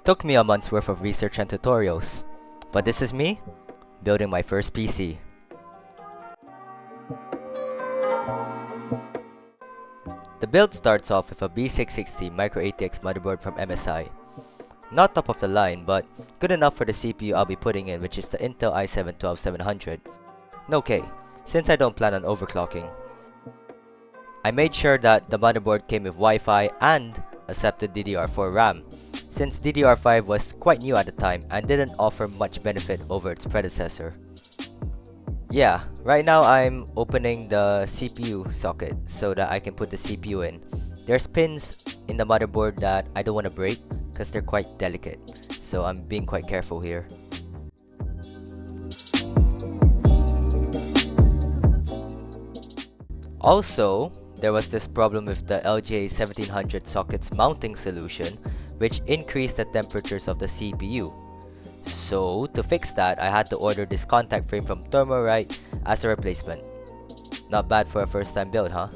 Took me a month's worth of research and tutorials. But this is me, building my first PC. The build starts off with a B660 Micro ATX motherboard from MSI. Not top of the line, but good enough for the CPU I'll be putting in, which is the Intel i7-12700. No K, since I don't plan on overclocking. I made sure that the motherboard came with Wi-Fi and accepted DDR4 RAM, since DDR5 was quite new at the time and didn't offer much benefit over its predecessor. Yeah, right now I'm opening the CPU socket so that I can put the CPU in. There's pins in the motherboard that I don't want to break because they're quite delicate, so I'm being quite careful here. Also, there was this problem with the LGA1700 socket's mounting solution, which increased the temperatures of the CPU. So, to fix that, I had to order this contact frame from Thermorite as a replacement. Not bad for a first time build, huh?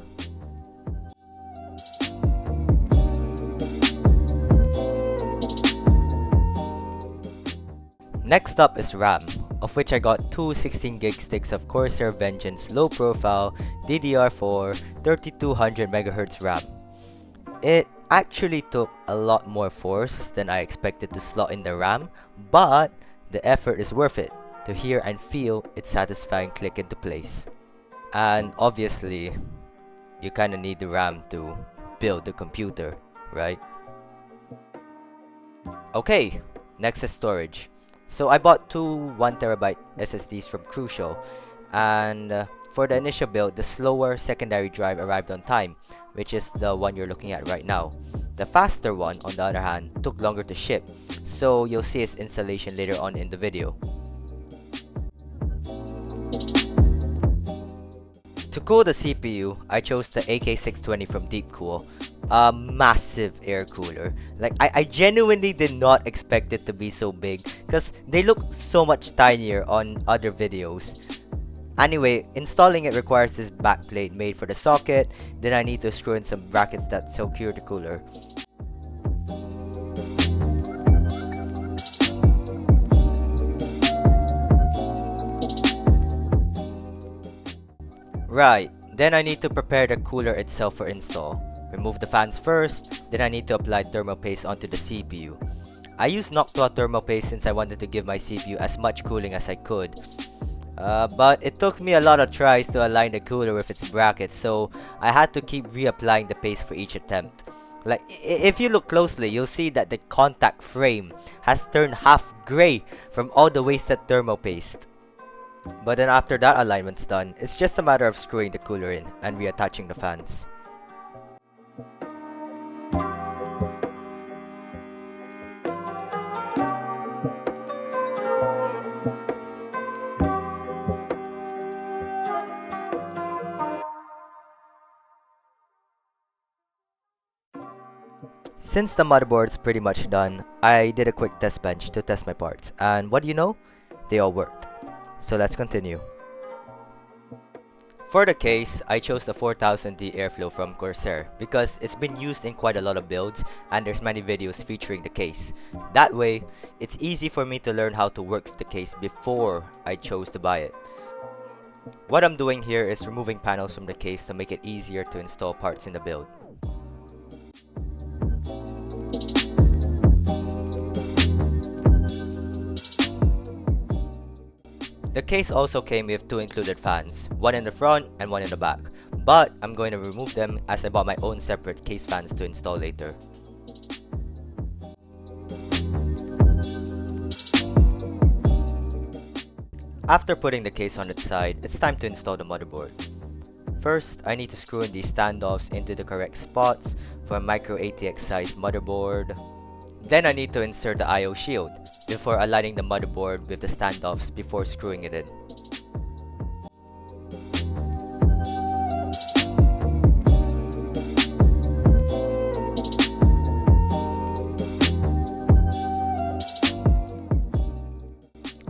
Next up is RAM, of which I got two 16GB sticks of Corsair Vengeance low profile DDR4 3200MHz RAM. It actually took a lot more force than I expected to slot in the RAM, but the effort is worth it to hear and feel its satisfying click into place. And obviously, you kinda need the RAM to build the computer, right? Okay, next is storage. So I bought two 1TB SSDs from Crucial, and for the initial build, the slower secondary drive arrived on time, which is the one you're looking at right now. The faster one, on the other hand, took longer to ship, so you'll see its installation later on in the video. To cool the CPU, I chose the AK620 from DeepCool, a massive air cooler. Like, I genuinely did not expect it to be so big, because they look so much tinier on other videos. Anyway, installing it requires this backplate made for the socket, then I need to screw in some brackets that secure the cooler. Right, then I need to prepare the cooler itself for install. Remove the fans first, then I need to apply thermal paste onto the CPU. I used Noctua thermal paste since I wanted to give my CPU as much cooling as I could. But it took me a lot of tries to align the cooler with its brackets, so I had to keep reapplying the paste for each attempt. Like, if you look closely, you'll see that the contact frame has turned half gray from all the wasted thermal paste. But then after that alignment's done, it's just a matter of screwing the cooler in and reattaching the fans. Since the motherboard's pretty much done, I did a quick test bench to test my parts, and what do you know? They all worked. So let's continue. For the case, I chose the 4000D Airflow from Corsair because it's been used in quite a lot of builds and there's many videos featuring the case. That way, it's easy for me to learn how to work with the case before I chose to buy it. What I'm doing here is removing panels from the case to make it easier to install parts in the build. The case also came with two included fans, one in the front and one in the back, but I'm going to remove them as I bought my own separate case fans to install later. After putting the case on its side, it's time to install the motherboard. First, I need to screw in these standoffs into the correct spots for a micro ATX sized motherboard. Then I need to insert the I/O shield before aligning the motherboard with the standoffs before screwing it in.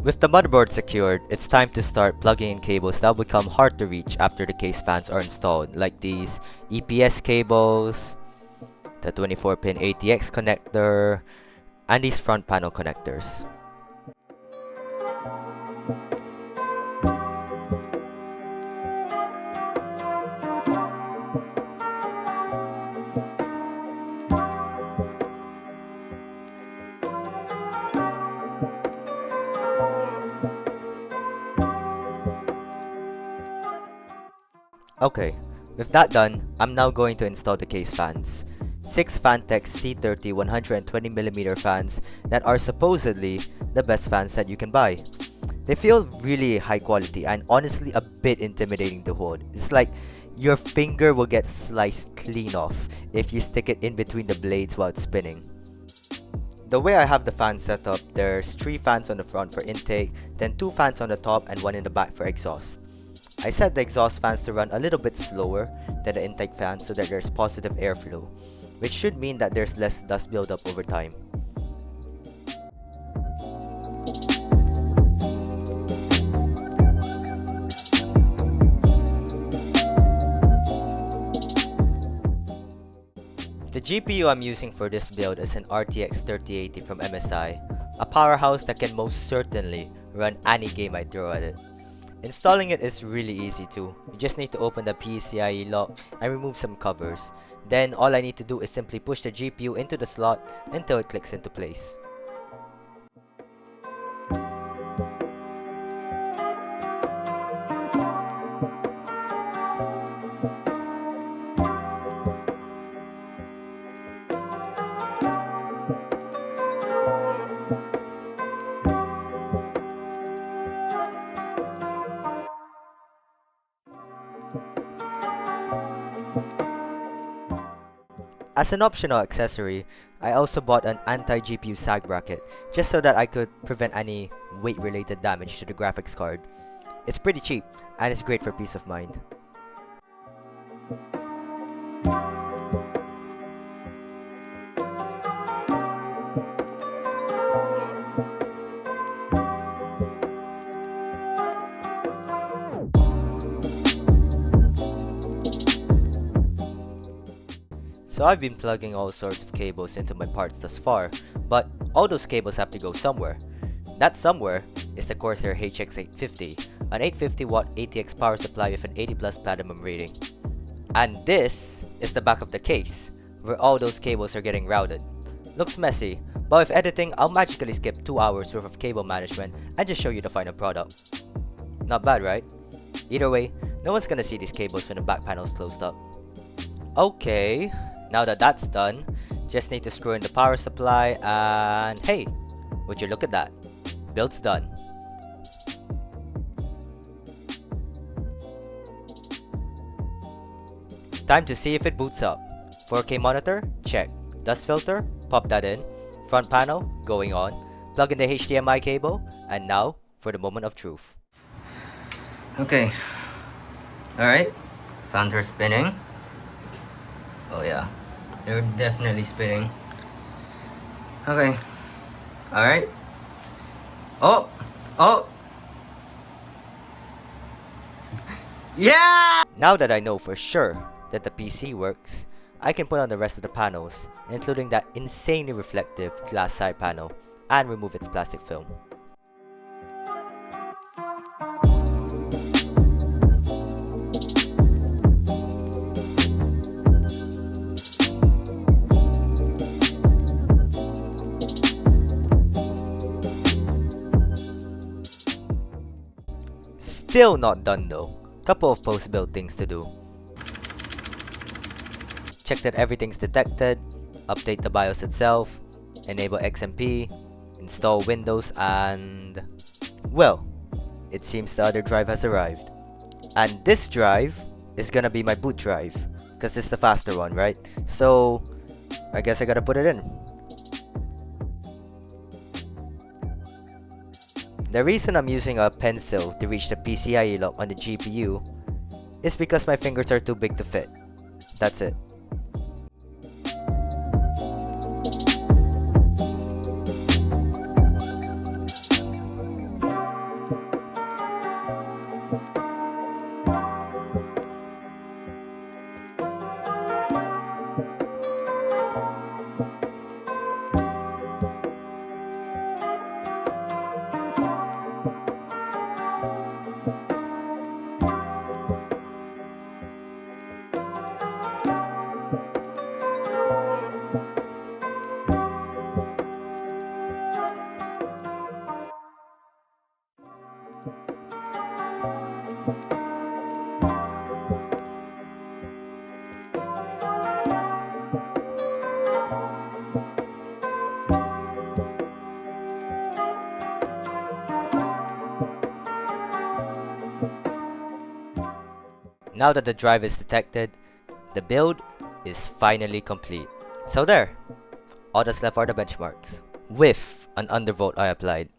With the motherboard secured, it's time to start plugging in cables that will become hard to reach after the case fans are installed, like these EPS cables, the 24-pin ATX connector, and these front panel connectors. Okay, with that done, I'm now going to install the case fans. 6 Phanteks T30 120mm fans that are supposedly the best fans that you can buy. They feel really high quality and honestly a bit intimidating to hold. It's like your finger will get sliced clean off if you stick it in between the blades while it's spinning. The way I have the fan set up, there's 3 fans on the front for intake, then 2 fans on the top and 1 in the back for exhaust. I set the exhaust fans to run a little bit slower than the intake fans so that there's positive airflow, which should mean that there's less dust buildup over time. The GPU I'm using for this build is an RTX 3080 from MSI, a powerhouse that can most certainly run any game I throw at it. Installing it is really easy too. You just need to open the PCIe lock and remove some covers. Then all I need to do is simply push the GPU into the slot until it clicks into place. As an optional accessory, I also bought an anti-GPU sag bracket, just so that I could prevent any weight-related damage to the graphics card. It's pretty cheap, and it's great for peace of mind. So I've been plugging all sorts of cables into my parts thus far, but all those cables have to go somewhere. That somewhere is the Corsair HX850, an 850 watt ATX power supply with an 80 plus platinum rating. And this is the back of the case, where all those cables are getting routed. Looks messy, but with editing, I'll magically skip 2 hours worth of cable management and just show you the final product. Not bad, right? Either way, no one's gonna see these cables when the back panel's closed up. Okay, now that that's done, just need to screw in the power supply and hey, would you look at that? Build's done. Time to see if it boots up. 4K monitor? Check. Dust filter? Pop that in. Front panel? Going on. Plug in the HDMI cable, and now for the moment of truth. Okay. Alright. Fans are spinning. Oh yeah. They're definitely spinning. Okay. Alright. Oh! Oh! Yeah! Now that I know for sure that the PC works, I can put on the rest of the panels, including that insanely reflective glass side panel, and remove its plastic film. Still not done though. Couple of post-build things to do. Check that everything's detected, update the BIOS itself, enable XMP, install Windows, and well, it seems the other drive has arrived. And this drive is gonna be my boot drive, because it's the faster one, right? So I guess I gotta put it in. The reason I'm using a pencil to reach the PCIe lock on the GPU is because my fingers are too big to fit. That's it. Now that the drive is detected, the build is finally complete. So there, all that's left are the benchmarks, with an undervolt I applied.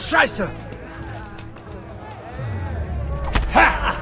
Scheiße! Ha!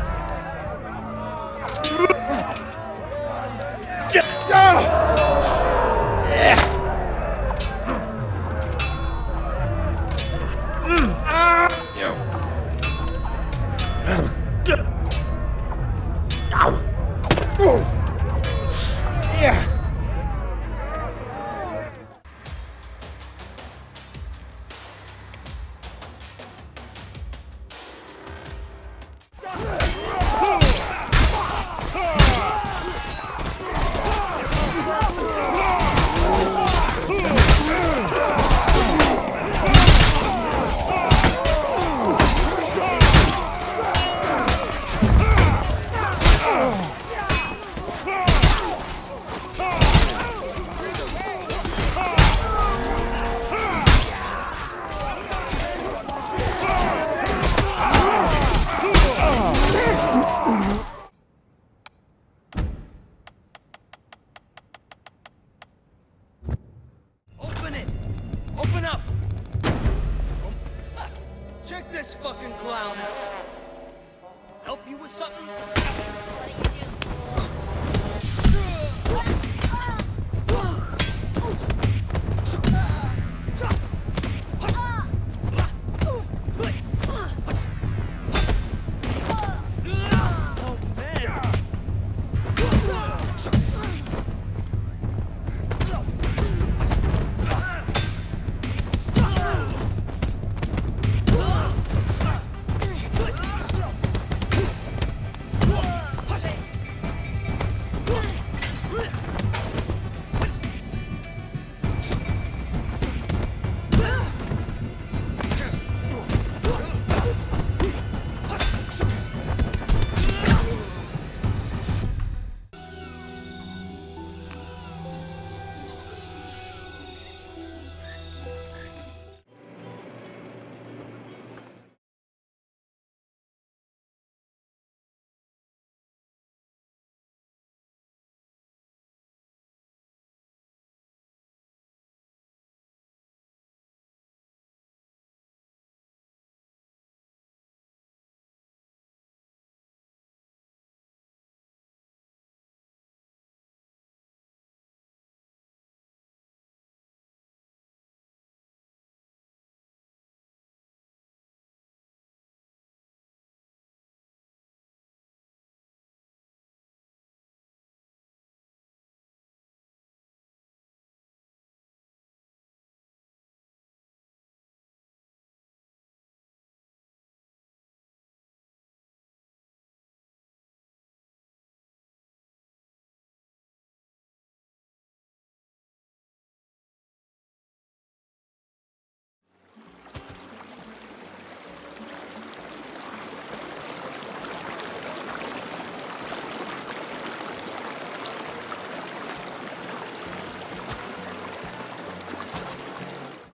Check this fucking clown out. Help you with something? What are you doing?